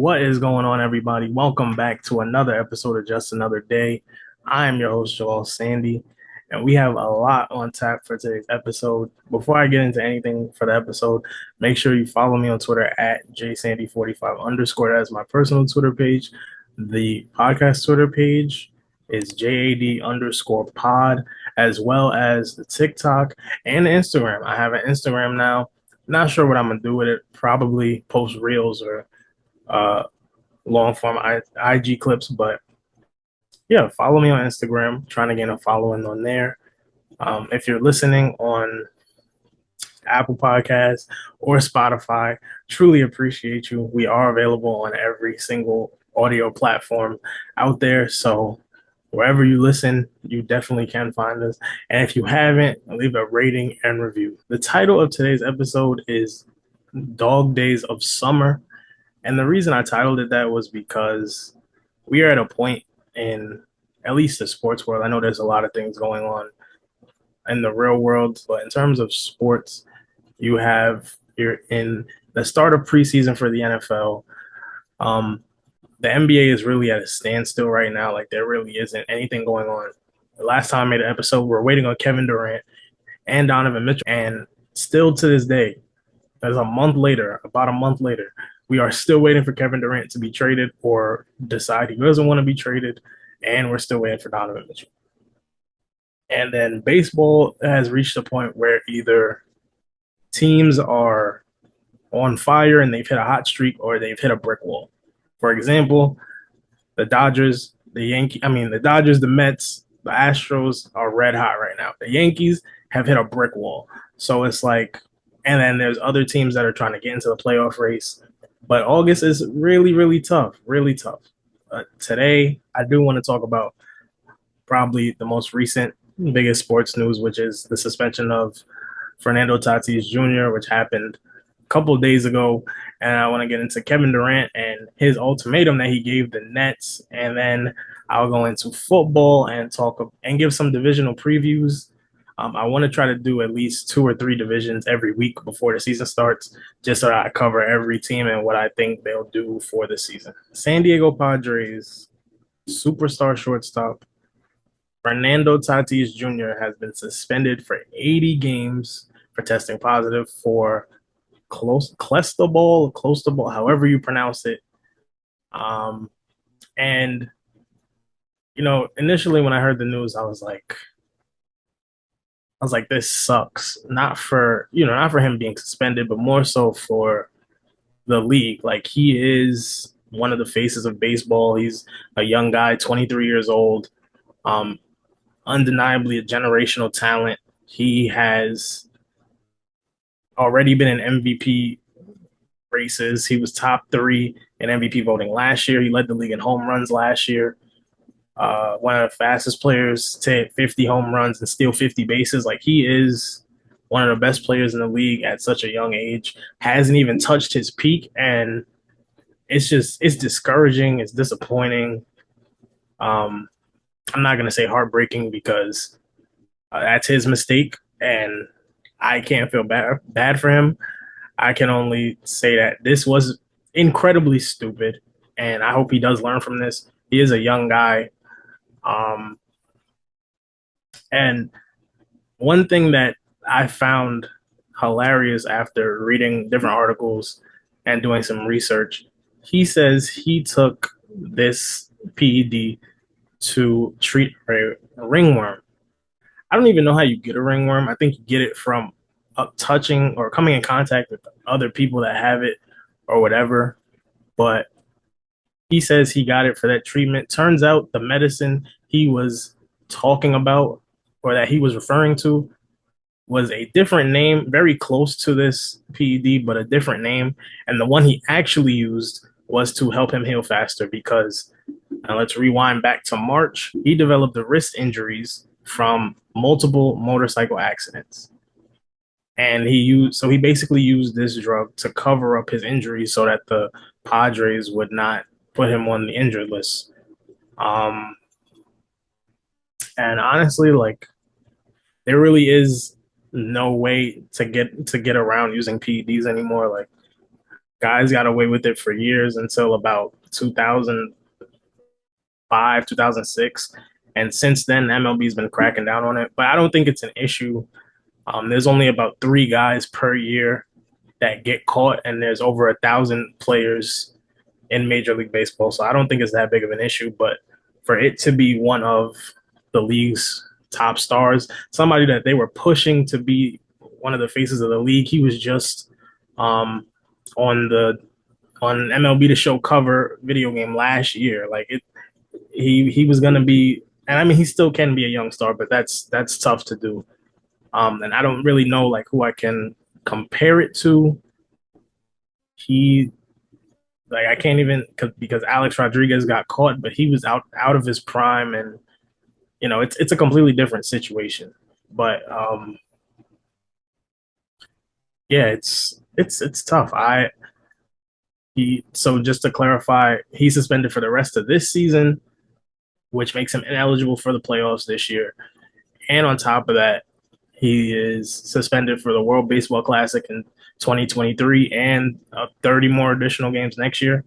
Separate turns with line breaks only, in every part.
What is going on, everybody? Welcome back to another episode of Just Another Day. I am your host, Joel Sandy, and we have a lot on tap for today's episode. Before I get into anything for the episode, make sure you follow me on Twitter at jsandy45 underscore. That's my personal Twitter page. The podcast Twitter page is JAD underscore pod, as well as the TikTok and the Instagram. I have an Instagram now. Not sure what I'm going to do with it. Probably post reels or uh, long form IG clips. But yeah, follow me on Instagram. Trying to gain a following on there. If you're listening on Apple Podcasts or Spotify, truly appreciate you. We are available on every single audio platform out there. So wherever you listen, you definitely can find us. And if you haven't, leave a rating and review. The title of today's episode is Dog Days of Summer. And the reason I titled it that was because we are at a point in at least the sports world. I know there's a lot of things going on in the real world, but in terms of sports, you're in the start of preseason for the NFL. Um, the NBA is really at a standstill right now. Like there really isn't anything going on. The last time I made an episode, we're waiting on Kevin Durant and Donovan Mitchell, and still to this day, as about a month later, we are still waiting for Kevin Durant to be traded or decide he doesn't want to be traded, and we're still waiting for Donovan Mitchell. And then baseball has reached a point where either teams are on fire and they've hit a hot streak or they've hit a brick wall. For example, the Dodgers, the Dodgers, the Mets, the Astros are red hot right now. The Yankees have hit a brick wall. So it's like, and then there's other teams that are trying to get into the playoff race. But August is really, really tough, really tough. Today, I do want to talk about probably the most recent, biggest sports news, which is the suspension of Fernando Tatis Jr., which happened a couple of days ago. And I want to get into Kevin Durant and his ultimatum that he gave the Nets. And then I'll go into football and talk and give some divisional previews. I want to try to do at least 2 or 3 divisions every week before the season starts, just so that I cover every team and what I think they'll do for the season. San Diego Padres superstar shortstop Fernando Tatis Jr. has been suspended for 80 games for testing positive for clostebol, however you pronounce it. And initially when I heard the news, I was like, this sucks. Not for him being suspended, but more so for the league. Like he is one of the faces of baseball. He's a young guy, 23 years old, um, undeniably a generational talent. He has already been in MVP races. He was top 3 in MVP voting last year. He led the league in home runs last year. One of the fastest players to hit 50 home runs and steal 50 bases. Like he is one of the best players in the league at such a young age. Hasn't even touched his peak, and it's discouraging. It's disappointing. I'm not gonna say heartbreaking because that's his mistake, and I can't feel bad for him. I can only say that this was incredibly stupid, and I hope he does learn from this. He is a young guy. Um, and one thing that I found hilarious after reading different articles and doing some research, he says he took this PED to treat a ringworm. I don't even know how you get a ringworm. I think you get it from touching or coming in contact with other people that have it or whatever. But he says he got it for that treatment. Turns out the medicine he was talking about or that he was referring to was a different name, very close to this PED, but a different name. And the one he actually used was to help him heal faster because, now let's rewind back to March, he developed the wrist injuries from multiple motorcycle accidents. And he basically used this drug to cover up his injuries so that the Padres would not put him on the injured list. Um, and honestly, like there really is no way to get around using PEDs anymore. Like Guys got away with it for years until about 2005, 2006. And since then, MLB's been cracking down on it. But I don't think it's an issue. There's only about 3 guys per year that get caught, and there's over 1,000 players in Major League Baseball. So I don't think it's that big of an issue. But for it to be one of the league's top stars, somebody that they were pushing to be one of the faces of the league, he was just on the on MLB The Show cover video game last year. Like he was gonna be, and I mean he still can be a young star, but that's tough to do. And I don't really know like who I can compare it to. He like I can't even because Alex Rodriguez got caught, but he was out of his prime, and it's a completely different situation. But yeah, it's tough. So just to clarify, he's suspended for the rest of this season, which makes him ineligible for the playoffs this year. And on top of that, he is suspended for the World Baseball Classic in 2023 and 30 more additional games next year.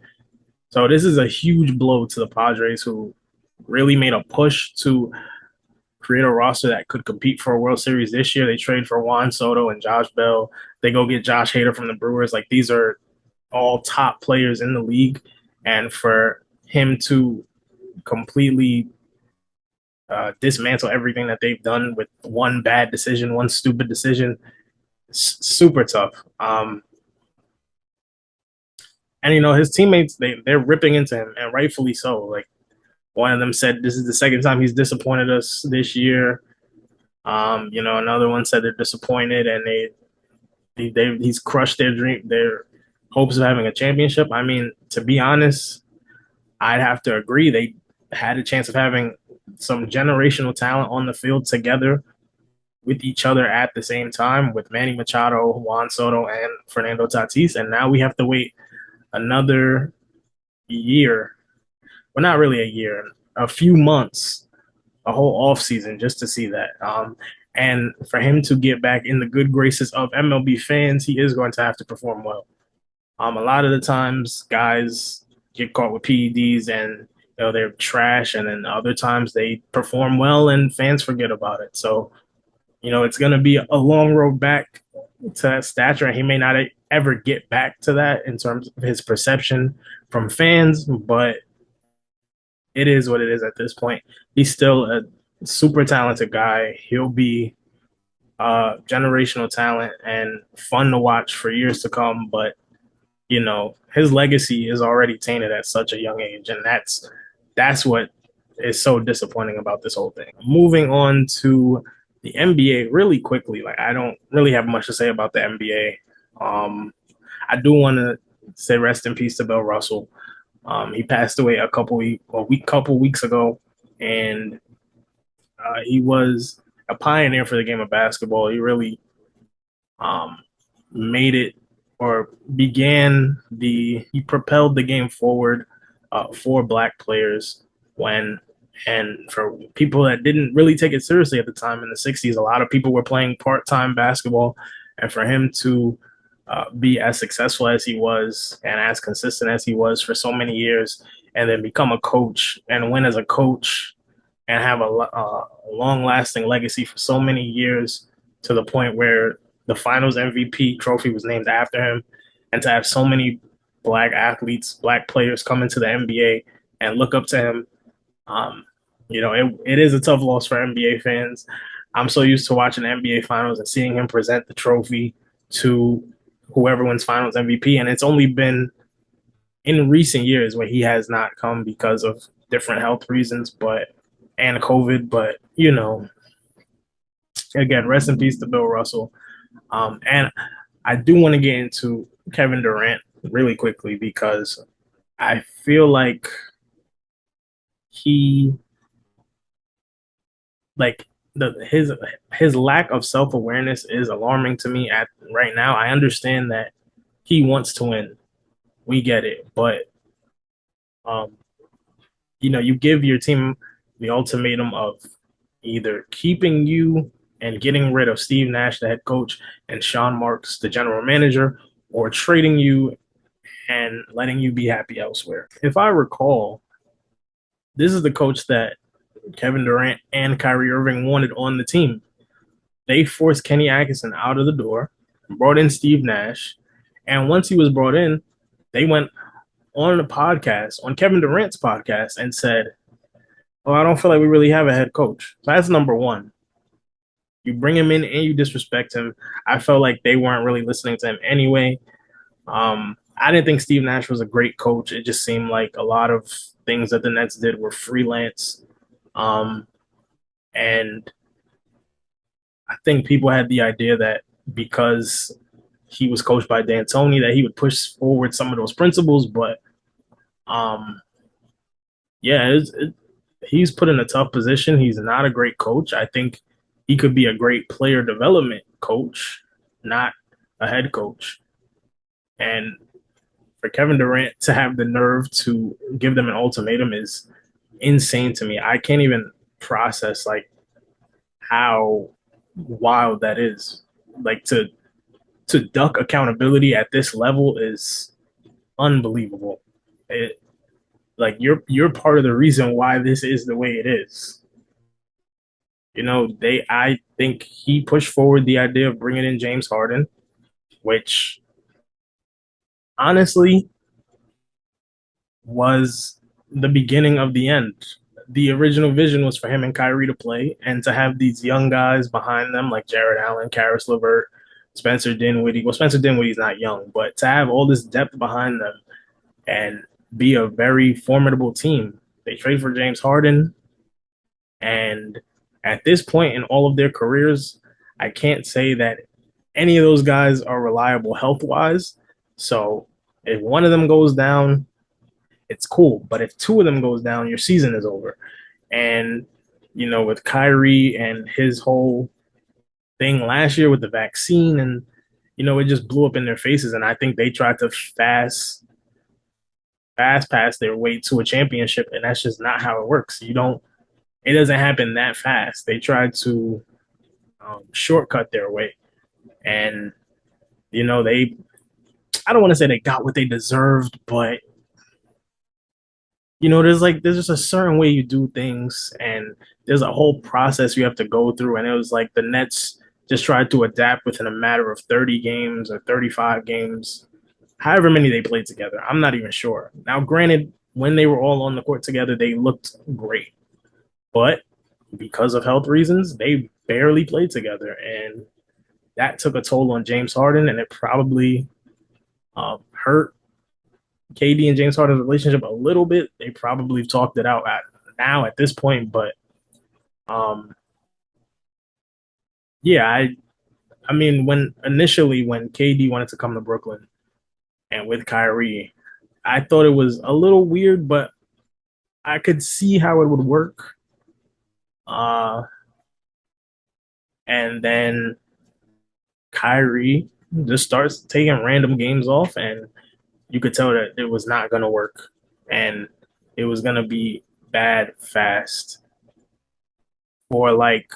So this is a huge blow to the Padres, who really made a push to create a roster that could compete for a World Series this year. They trade for Juan Soto and Josh Bell. They go get Josh Hader from the Brewers. Like these are all top players in the league, and for him to completely dismantle everything that they've done with one bad decision, one stupid decision, super tough. And his teammates they're ripping into him, and rightfully so. Like one of them said, this is the second time he's disappointed us this year. Another one said they're disappointed, and he's crushed their hopes of having a championship. I mean, to be honest, I'd have to agree. They had a chance of having some generational talent on the field together with each other at the same time with Manny Machado, Juan Soto, and Fernando Tatis. And now we have to wait another year. Well, not really a year, a few months, a whole off season just to see that. And for him to get back in the good graces of MLB fans, he is going to have to perform well. A lot of the times, guys get caught with PEDs and they're trash, and then other times they perform well and fans forget about it. So, it's going to be a long road back to that stature, and he may not ever get back to that in terms of his perception from fans, but it is what it is at this point. He's still a super talented guy. He'll be generational talent and fun to watch for years to come, but his legacy is already tainted at such a young age, and that's what is so disappointing about this whole thing. Moving on to the NBA really quickly, like I don't really have much to say about the NBA. I do want to say rest in peace to Bill Russell. He passed away a couple weeks ago, and he was a pioneer for the game of basketball. He really made it or he propelled the game forward for black players and for people that didn't really take it seriously at the time in the 60s. A lot of people were playing part-time basketball, and for him to be as successful as he was and as consistent as he was for so many years, and then become a coach and win as a coach and have a long-lasting legacy for so many years, to the point where the Finals MVP trophy was named after him, and to have so many black athletes, black players come into the NBA and look up to him. It is a tough loss for NBA fans. I'm so used to watching the NBA Finals and seeing him present the trophy to whoever wins Finals MVP, and it's only been in recent years where he has not come because of different health reasons, and COVID. But again, rest in peace to Bill Russell. And I do want to get into Kevin Durant really quickly, because I feel like his lack of self-awareness is alarming to me at right now. I understand that he wants to win. We get it. But you give your team the ultimatum of either keeping you and getting rid of Steve Nash, the head coach, and Sean Marks, the general manager, or trading you and letting you be happy elsewhere. If I recall, this is the coach that Kevin Durant and Kyrie Irving wanted on the team. They forced Kenny Atkinson out of the door, brought in Steve Nash, and once he was brought in, they went on a podcast, on Kevin Durant's podcast, and said, "Oh, I don't feel like we really have a head coach." So that's number one. You bring him in and you disrespect him. I felt like they weren't really listening to him anyway. I didn't think Steve Nash was a great coach. It just seemed like a lot of things that the Nets did were freelance. Um, and I think people had the idea that because he was coached by D'Antoni that he would push forward some of those principles. But um, yeah, he's put in a tough position. He's not a great coach. I think he could be a great player development coach, not a head coach. And for Kevin Durant to have the nerve to give them an ultimatum is insane to me. I can't even process like how wild that is. Like to duck accountability at this level is unbelievable. It, like you're part of the reason why this is the way it is. You know, I think he pushed forward the idea of bringing in James Harden, which honestly was the beginning of the end. The original vision was for him and Kyrie to play and to have these young guys behind them like Jared Allen, Karis LeVert, Spencer Dinwiddie. Well, Spencer Dinwiddie's not young, but to have all this depth behind them and be a very formidable team. They trade for James Harden, and at this point in all of their careers, I can't say that any of those guys are reliable health wise. So if one of them goes down, it's cool. But if two of them goes down, your season is over. And you know, with Kyrie and his whole thing last year with the vaccine, and you know, it just blew up in their faces. And I think they tried to fast pass their way to a championship, and that's just not how it works. You don't. It doesn't happen that fast. They tried to shortcut their way, and you know they. I don't want to say they got what they deserved, but you know, there's just a certain way you do things, and there's a whole process you have to go through. And it was like the Nets just tried to adapt within a matter of 30 games or 35 games, however many they played together. I'm not even sure. Now, granted, when they were all on the court together, they looked great, but because of health reasons, they barely played together, and that took a toll on James Harden, and it probably hurt KD and James Harden's relationship a little bit. They probably talked it out at this point, but um, yeah, I mean when KD wanted to come to Brooklyn and with Kyrie, I thought it was a little weird, but I could see how it would work. Uh, and then Kyrie just starts taking random games off, and you could tell that it was not going to work, and it was going to be bad fast for like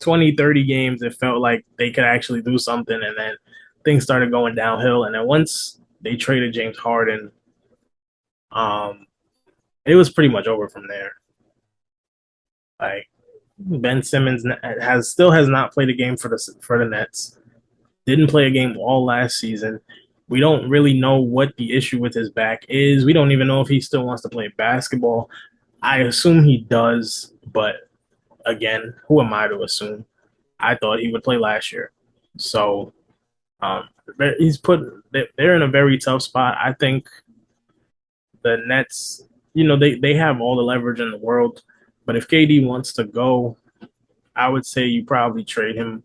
20, 30 games. It felt like they could actually do something, and then things started going downhill. And then once they traded James Harden, um, it was pretty much over from there. Like Ben Simmons has not played a game for the Nets. Didn't play a game all last season. We don't really know what the issue with his back is. We don't even know if he still wants to play basketball. I assume he does, but again, who am I to assume? I thought he would play last year. So um, they're in a very tough spot. I think the Nets, you know, they have all the leverage in the world, but if KD wants to go, I would say you probably trade him.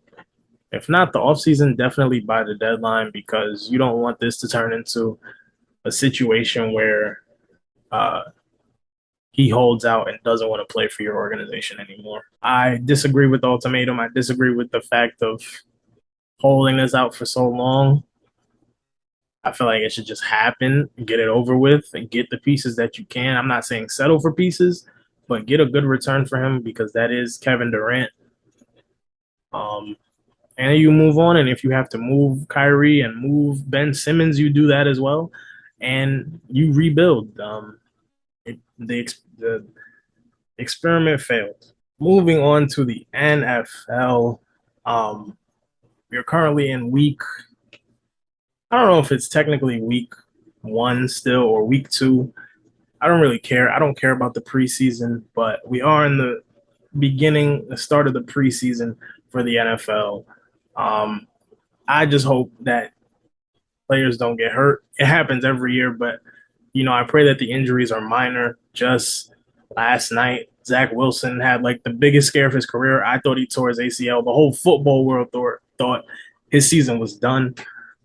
If not the offseason, definitely by the deadline, because you don't want this to turn into a situation where uh, he holds out and doesn't want to play for your organization anymore. I disagree with the ultimatum. I disagree with the fact of holding this out for so long. I feel like it should just happen, get it over with, and get the pieces that you can. I'm not saying settle for pieces, but get a good return for him because that is Kevin Durant. Um, and you move on. And if you have to move Kyrie and move Ben Simmons, you do that as well, and you rebuild. The experiment failed. Moving on to the NFL, um, we're currently in week. I don't know if it's technically week one still or week two. I don't really care. I don't care about the preseason, but we are in the the start of the preseason for the NFL. Um, I just hope that players don't get hurt. It happens every year, but I pray that the injuries are minor. Just last night, Zach Wilson had like the biggest scare of his career. I thought he tore his ACL. The whole football world thought his season was done.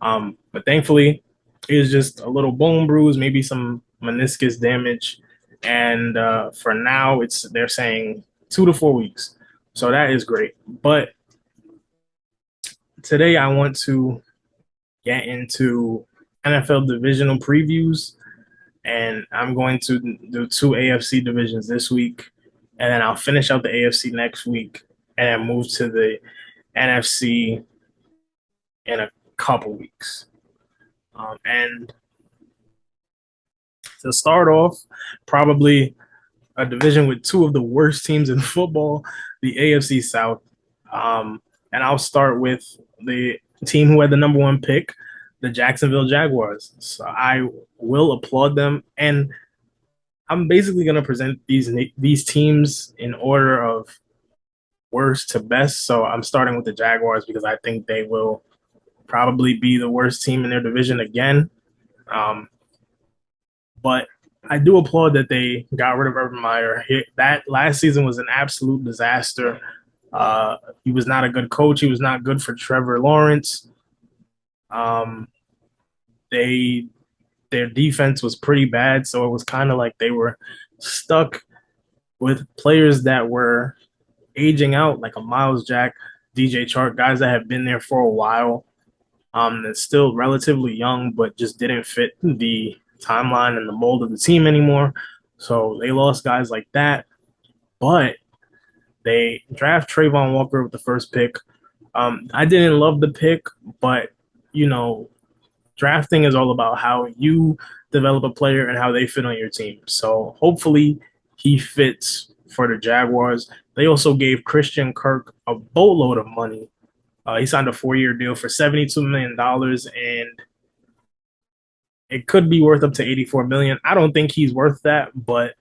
But thankfully, it was just a little bone bruise, maybe some meniscus damage, and for now, they're saying 2 to 4 weeks. So that is great. But today, I want to get into NFL divisional previews, and I'm going to do two AFC divisions this week, and then I'll finish out the AFC next week, and then move to the NFC in a couple weeks. And to start off, probably a division with two of the worst teams in football, the AFC South. And I'll start with the team who had the number one pick, the Jacksonville Jaguars. So I will applaud them, and I'm basically going to present these teams in order of worst to best. So I'm starting with the Jaguars because I think they will probably be the worst team in their division again. Um, but I do applaud that they got rid of Urban Meyer. That last season was an absolute disaster. He was not a good coach. He was not good for Trevor Lawrence. Um, they their defense was pretty bad, so it was kind of like they were stuck with players that were aging out, like a Miles Jack, DJ Chark, guys that have been there for a while. That's still relatively young, but just didn't fit the timeline and the mold of the team anymore. So they lost guys like that. But they draft Trayvon Walker with the first pick. I didn't love the pick, but you know, drafting is all about how you develop a player and how they fit on your team. So hopefully he fits for the Jaguars. They also gave Christian Kirk a boatload of money. He signed a 4-year deal for $72 million, and it could be worth up to 84 million. I don't think he's worth that, but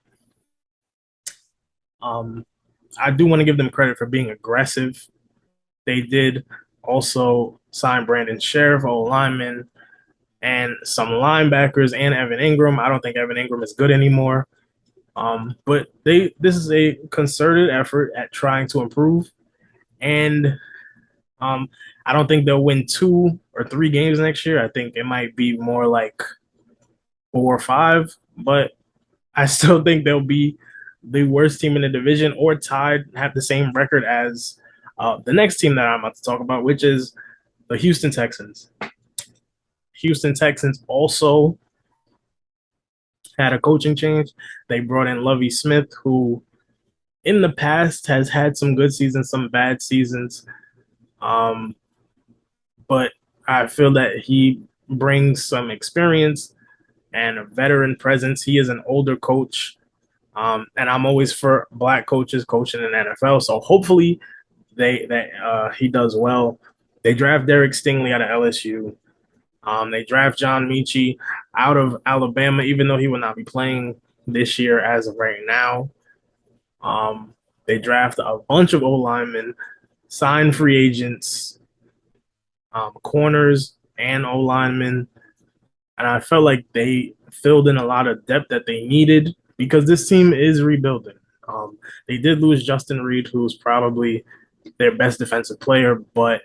um, I do want to give them credit for being aggressive. They did also sign Brandon Sheriff, O lineman, and some linebackers, and Evan Ingram. I don't think Evan Ingram is good anymore. But this is a concerted effort at trying to improve, and I don't think they'll win 2 or 3 games next year. I think it might be more like 4 or 5, but I still think they'll be the worst team in the division or tied, have the same record as the next team that I'm about to talk about, which is the Houston Texans. Houston Texans also had a coaching change. They brought in Lovie Smith, who in the past has had some good seasons, some bad seasons. But I feel that he brings some experience and a veteran presence. He is an older coach. And I'm always for black coaches coaching in the NFL. So hopefully he does well. They draft Derek Stingley out of LSU. They draft John Mechie out of Alabama, even though he will not be playing this year as of right now. They draft a bunch of O linemen, sign free agents, corners, and O linemen. And I felt like they filled in a lot of depth that they needed because this team is rebuilding. They did lose Justin Reed, who's probably their best defensive player, but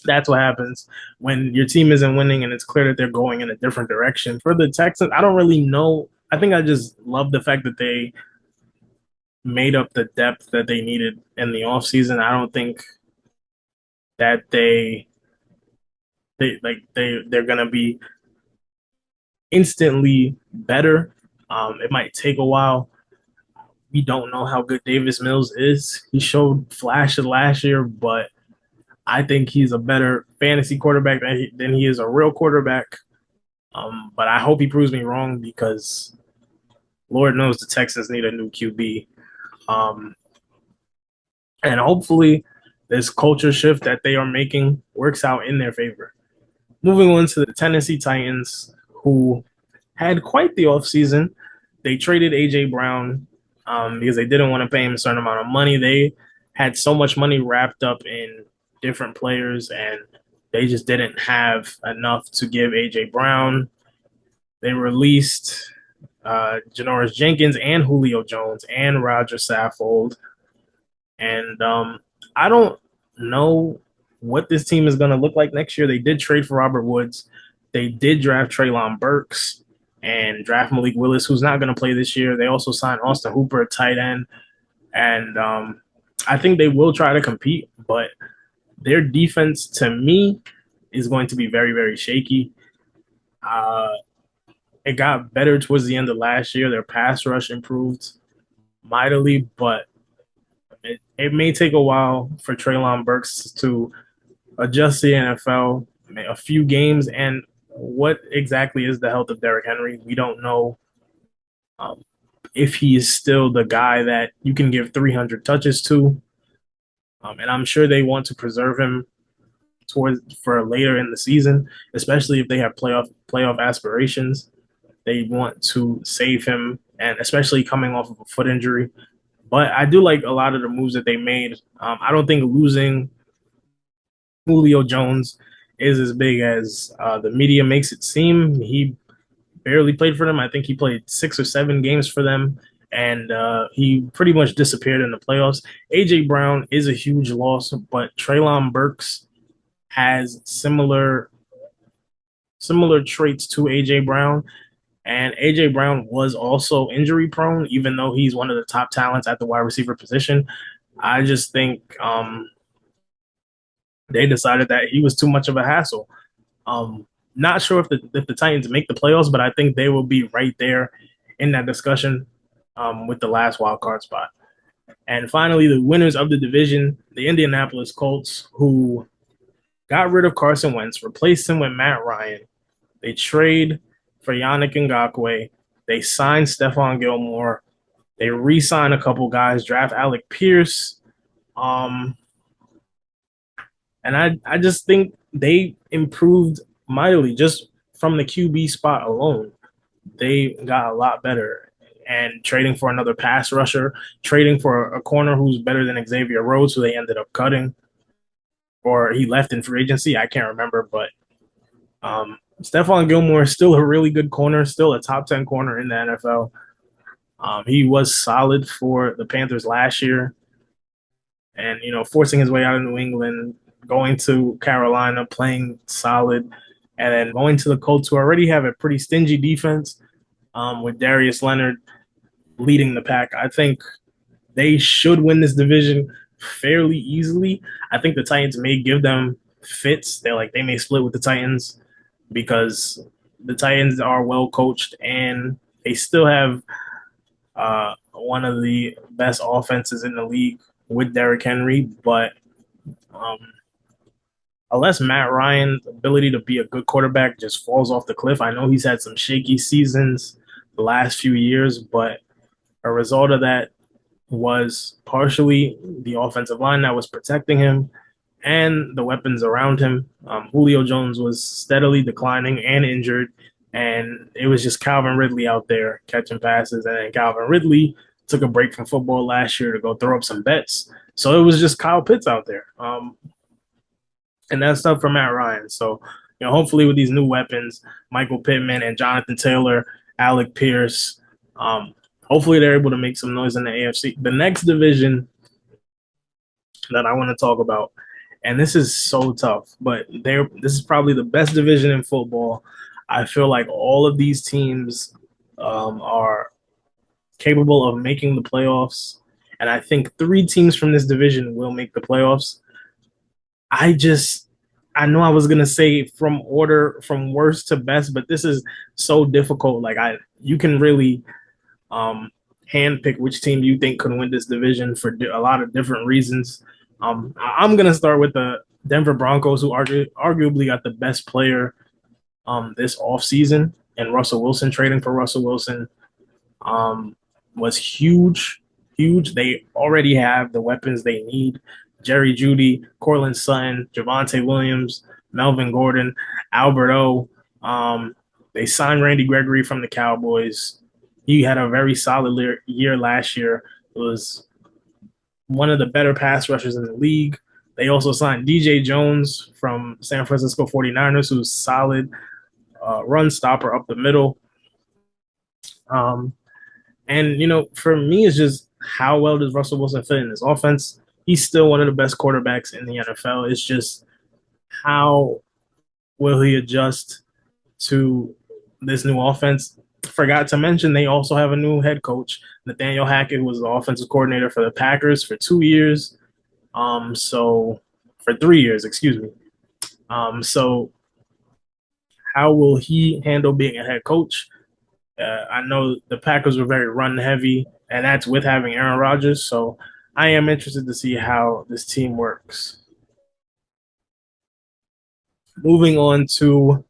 that's what happens when your team isn't winning and it's clear that they're going in a different direction. For the Texans, I don't really know. I think I just love the fact that they made up the depth that they needed in the offseason. I don't think that they're gonna be instantly better. It might take a while. We don't know how good Davis Mills is. He showed flashes last year, but I think he's a better fantasy quarterback than he is a real quarterback. But I hope he proves me wrong because Lord knows the Texans need a new QB. Um, and hopefully this culture shift that they are making works out in their favor. Moving on to the Tennessee Titans, who had quite the offseason. They traded A.J. Brown because they didn't want to pay him a certain amount of money. They had so much money wrapped up in different players, and they just didn't have enough to give A.J. Brown. They released Janoris Jenkins and Julio Jones and Roger Saffold. And I don't know what this team is going to look like next year. They did trade for Robert Woods. They did draft Treylon Burks and draft Malik Willis, who's not going to play this year. They also signed Austin Hooper, a tight end. And I think they will try to compete, but their defense, to me, is going to be very, very shaky. It got better towards the end of last year. Their pass rush improved mightily, but it may take a while for Treylon Burks to adjust to the NFL, a few games, and what exactly is the health of Derrick Henry? We don't know if he is still the guy that you can give 300 touches to, and I'm sure they want to preserve him for later in the season, especially if they have playoff aspirations. They want to save him, and especially coming off of a foot injury. But I do like a lot of the moves that they made. I don't think losing Julio Jones is as big as the media makes it seem. He barely played for them. I think he played 6 or 7 games for them, and he pretty much disappeared in the playoffs. A.J. Brown is a huge loss, but Treylon Burks has similar traits to A.J. Brown. And A.J. Brown was also injury prone, even though he's one of the top talents at the wide receiver position. I just think they decided that he was too much of a hassle. Not sure if the Titans make the playoffs, but I think they will be right there in that discussion with the last wild card spot. And finally, the winners of the division, the Indianapolis Colts, who got rid of Carson Wentz, replaced him with Matt Ryan. They trade for Yannick Ngakoue. They signed Stephon Gilmore. They re-sign a couple guys, draft Alec Pierce. And I just think they improved mightily just from the QB spot alone. They got a lot better. And trading for another pass rusher, trading for a corner who's better than Xavier Rhodes, who they ended up cutting. Or he left in free agency. I can't remember, but Stephon Gilmore is still a really good corner, still a top 10 corner in the NFL. He was solid for the Panthers last year. And, forcing his way out of New England, going to Carolina, playing solid, and then going to the Colts, who already have a pretty stingy defense with Darius Leonard leading the pack. I think they should win this division fairly easily. I think the Titans may give them fits. They may split with the Titans because the Titans are well coached and they still have one of the best offenses in the league with Derrick Henry. But unless Matt Ryan's ability to be a good quarterback just falls off the cliff, I know he's had some shaky seasons the last few years, but a result of that was partially the offensive line that was protecting him and the weapons around him. Julio Jones was steadily declining and injured, and it was just Calvin Ridley out there catching passes. And then Calvin Ridley took a break from football last year to go throw up some bets. So it was just Kyle Pitts out there. And that's stuff for Matt Ryan. So, hopefully with these new weapons, Michael Pittman and Jonathan Taylor, Alec Pierce, hopefully they're able to make some noise in the AFC. The next division that I want to talk about, and this is so tough, but this is probably the best division in football. I feel like all of these teams are capable of making the playoffs, and I think 3 teams from this division will make the playoffs. I know I was gonna say from order from worst to best, but this is so difficult. You can really handpick which team you think could win this division for a lot of different reasons. I'm gonna start with the Denver Broncos, who arguably got the best player this offseason, and Russell Wilson. Trading for Russell Wilson um, was huge, huge. They already have the weapons they need. Jerry Jeudy, Cortland Sutton, Javonte Williams, Melvin Gordon, Albert O. They signed Randy Gregory from the Cowboys. He had a very solid year last year. It was one of the better pass rushers in the league. They also signed DJ Jones from San Francisco 49ers, who's solid run stopper up the middle. Um, and, for me, it's just how well does Russell Wilson fit in this offense? He's still one of the best quarterbacks in the NFL. It's just how will he adjust to this new offense? Forgot to mention they also have a new head coach, Nathaniel Hackett, who was the offensive coordinator for the Packers for 2 years. So for 3 years, excuse me. So how will he handle being a head coach? I know the Packers were very run heavy, and that's with having Aaron Rodgers. So I am interested to see how this team works. Moving on to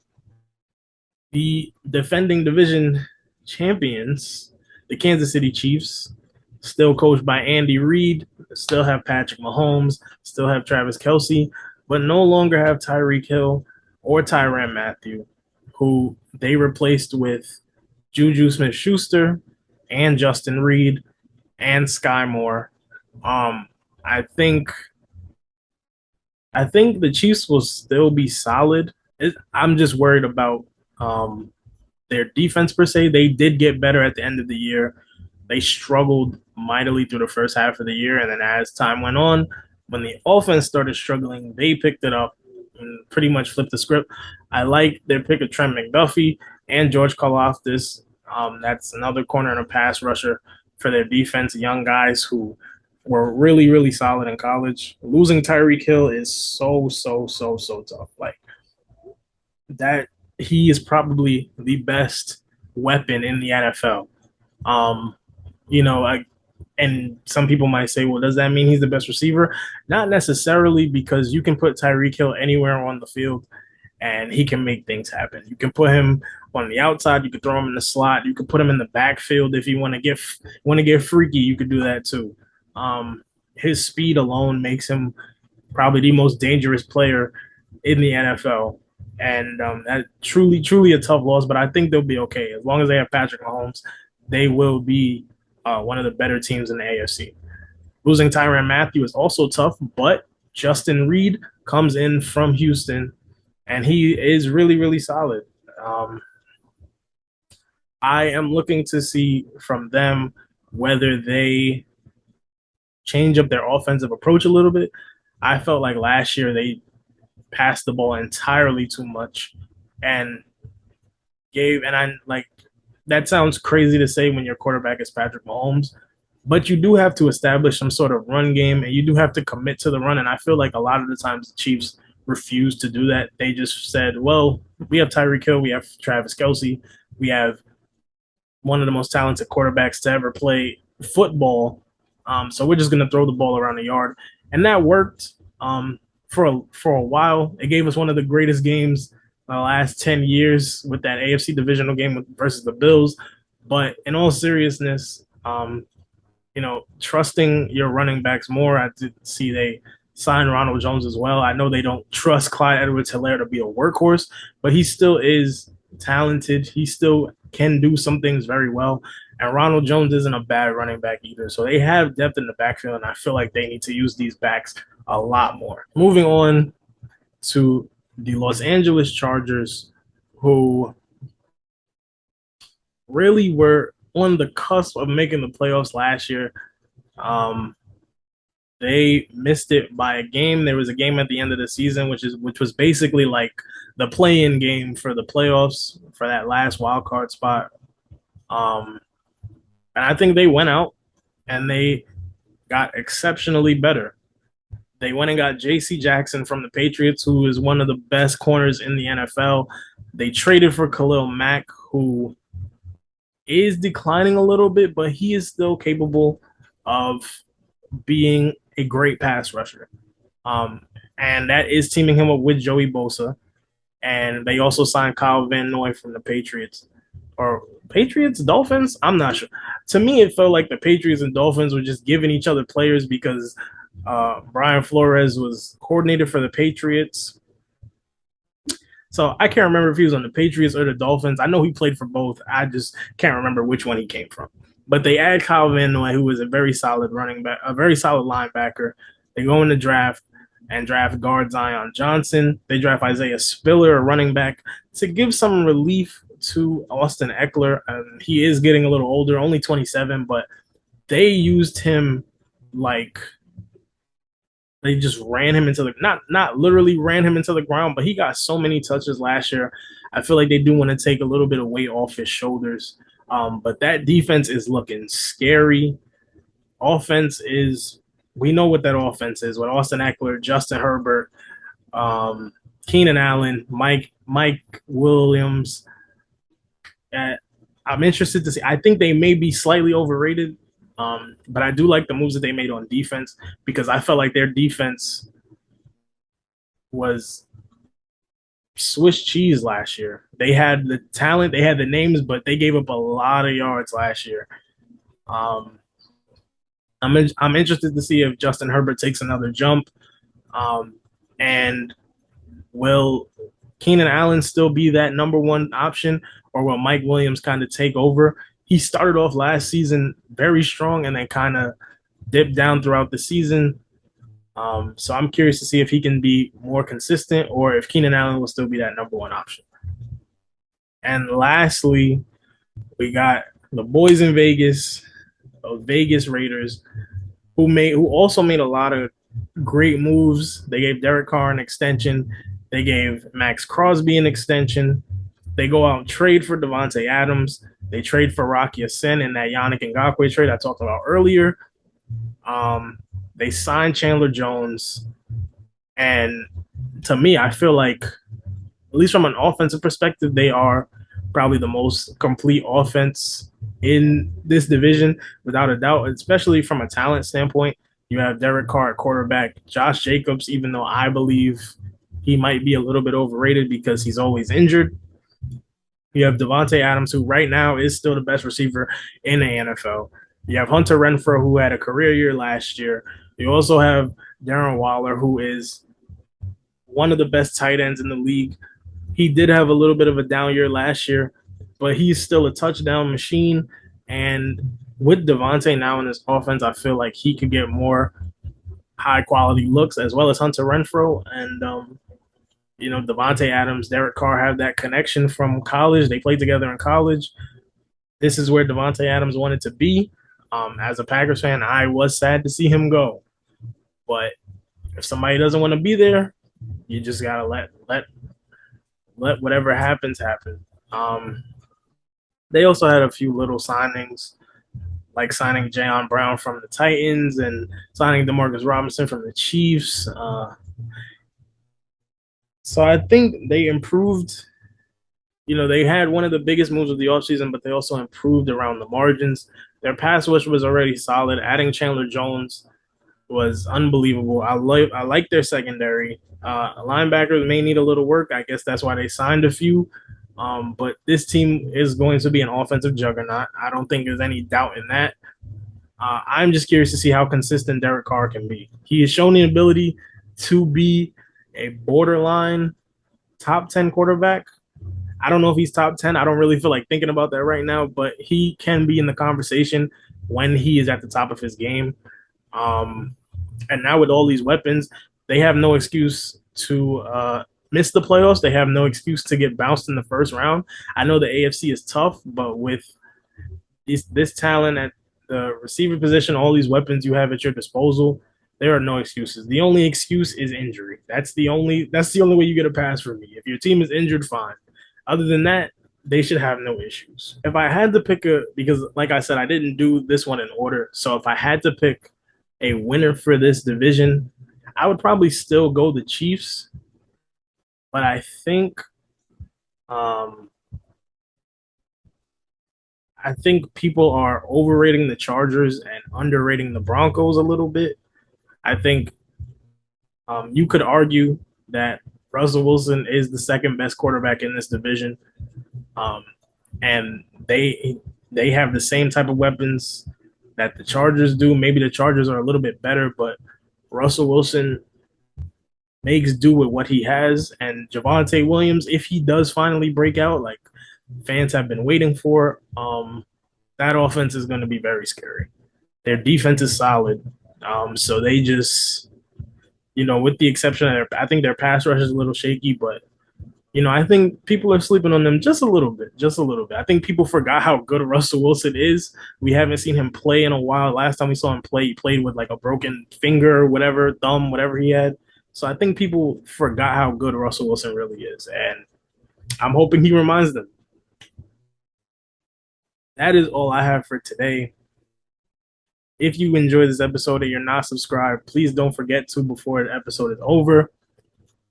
the defending division champions, the Kansas City Chiefs, still coached by Andy Reid, still have Patrick Mahomes, still have Travis Kelce, but no longer have Tyreek Hill or Tyrann Mathieu, who they replaced with Juju Smith-Schuster and Justin Reed and Sky Moore. I think the Chiefs will still be solid. I'm just worried about their defense per se. They did get better at the end of the year. They struggled mightily through the first half of the year, and then as time went on, when the offense started struggling, they picked it up and pretty much flipped the script. I like their pick of Trent McDuffie and George Karlaftis. That's another corner and a pass rusher for their defense, young guys who were really, really solid in college. Losing Tyreek Hill is so tough. Like that, he is probably the best weapon in the NFL. Um, and some people might say, well, does that mean he's the best receiver? Not necessarily, because you can put Tyreek Hill anywhere on the field and he can make things happen. You can put him on the outside, you could throw him in the slot, you could put him in the backfield if you want to get freaky, you could do that too. His speed alone makes him probably the most dangerous player in the NFL. And that truly a tough loss, but I think they'll be okay. As long as they have Patrick Mahomes, they will be one of the better teams in the AFC. Losing Tyrann Mathieu is also tough, but Justin Reed comes in from Houston, and he is really, really solid. I am looking to see from them whether they change up their offensive approach a little bit. I felt like last year they passed the ball entirely too much and that sounds crazy to say when your quarterback is Patrick Mahomes, but you do have to establish some sort of run game and you do have to commit to the run. And I feel like a lot of the times the Chiefs refuse to do that. They just said, well, we have Tyreek Hill, we have Travis Kelce, we have one of the most talented quarterbacks to ever play football. So we're just going to throw the ball around the yard. And that worked for a while. It gave us one of the greatest games the last 10 years with that AFC divisional game versus the Bills. But in all seriousness, trusting your running backs more. I did see they signed Ronald Jones as well. I know they don't trust Clyde Edwards-Helaire to be a workhorse, but he still is talented. He still can do some things very well. And Ronald Jones isn't a bad running back either. So they have depth in the backfield, and I feel like they need to use these backs a lot more. Moving on to the Los Angeles Chargers, who really were on the cusp of making the playoffs last year. They missed it by a game. There was a game at the end of the season, which was basically like the play-in game for the playoffs for that last wild card spot. And I think they went out and they got exceptionally better. They went and got J.C. Jackson from the Patriots, who is one of the best corners in the NFL. They traded for Khalil Mack, who is declining a little bit, but he is still capable of being a great pass rusher. Um, and that is teaming him up with Joey Bosa. And they also signed Kyle Van Noy from the Patriots. Or Patriots, Dolphins? I'm not sure. To me, it felt like the Patriots and Dolphins were just giving each other players because Brian Flores was coordinator for the Patriots. So I can't remember if he was on the Patriots or the Dolphins. I know he played for both. I just can't remember which one he came from. But they add Kyle Van Noy, who is a very solid running back, a very solid linebacker. They go in the draft and draft guard Zion Johnson. They draft Isaiah Spiller, a running back, to give some relief to Austin Eckler. He is getting a little older, only 27, but they used him like they just ran him into the not literally ran him into the ground, but he got so many touches last year. I feel like they do want to take a little bit of weight off his shoulders. But that defense is looking scary. Offense is we know what that offense is with Austin Eckler, Justin Herbert, Keenan Allen, Mike Williams. I'm interested to see. I think they may be slightly overrated, but I do like the moves that they made on defense because I felt like their defense was Swiss cheese last year. They had the talent, they had the names, but they gave up a lot of yards last year. Um, I'm interested to see if Justin Herbert takes another jump, and will Keenan Allen still be that number one option, or will Mike Williams kind of take over? He started off last season very strong and then kind of dipped down throughout the season. So I'm curious to see if he can be more consistent or if Keenan Allen will still be that number one option. And lastly, we got the boys in Vegas, the Vegas Raiders, who also made a lot of great moves. They gave Derek Carr an extension. They gave Max Crosby an extension. They go out and trade for Devontae Adams. They trade for Rocky Sin in that Yannick Ngakoue trade I talked about earlier. They signed Chandler Jones. And to me, I feel like, at least from an offensive perspective, they are probably the most complete offense in this division, without a doubt, especially from a talent standpoint. You have Derek Carr at quarterback, Josh Jacobs, even though I believe he might be a little bit overrated because he's always injured. You have Devontae Adams, who right now is still the best receiver in the NFL. You have Hunter Renfrow, who had a career year last year. You also have Darren Waller, who is one of the best tight ends in the league. He did have a little bit of a down year last year, but he's still a touchdown machine. And with Devontae now in his offense, I feel like he could get more high quality looks as well as Hunter Renfrow. And Devontae Adams, Derek Carr have that connection from college. They played together in college. This is where Devontae Adams wanted to be. As a Packers fan, I was sad to see him go. But if somebody doesn't want to be there, you just gotta let whatever happens happen. They also had a few little signings, like signing Jayon Brown from the Titans and signing DeMarcus Robinson from the Chiefs. So I think they improved. They had one of the biggest moves of the offseason, but they also improved around the margins. Their pass rush was already solid. Adding Chandler Jones was unbelievable. I like their secondary. Linebackers may need a little work. I guess that's why they signed a few. But this team is going to be an offensive juggernaut. I don't think there's any doubt in that. I'm just curious to see how consistent Derek Carr can be. He has shown the ability to be a borderline top 10 quarterback. I don't know if he's top 10. I don't really feel like thinking about that right now, but he can be in the conversation when he is at the top of his game. And now with all these weapons, they have no excuse to miss the playoffs. They have no excuse to get bounced in the first round. I know the AFC is tough, but with this talent at the receiver position, all these weapons you have at your disposal, there are no excuses. The only excuse is injury. That's the only way you get a pass from me. If your team is injured, fine. Other than that, they should have no issues. If I had to pick because like I said, I didn't do this one in order. So if I had to pick a winner for this division, I would probably still go the Chiefs. But I think I think people are overrating the Chargers and underrating the Broncos a little bit. I think you could argue that Russell Wilson is the second best quarterback in this division, um, and they have the same type of weapons that the Chargers do. Maybe the Chargers are a little bit better, but Russell Wilson makes do with what he has. And Javonte Williams, if he does finally break out, like fans have been waiting for, that offense is going to be very scary. Their defense is solid. So they just, with the exception of I think their pass rush is a little shaky, but I think people are sleeping on them just a little bit, just a little bit. I think people forgot how good Russell Wilson is. We haven't seen him play in a while. Last time we saw him play, he played with like a broken finger, whatever, thumb, whatever he had. So I think people forgot how good Russell Wilson really is. And I'm hoping he reminds them. That is all I have for today. If you enjoyed this episode and you're not subscribed, please don't forget to before the episode is over.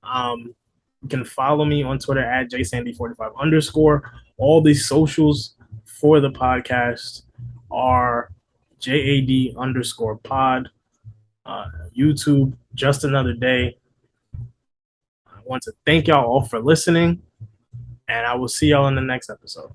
You can follow me on Twitter at jsandy45_. All these socials for the podcast are JAD_pod. YouTube, Just Another Day. I want to thank y'all all for listening, and I will see y'all in the next episode.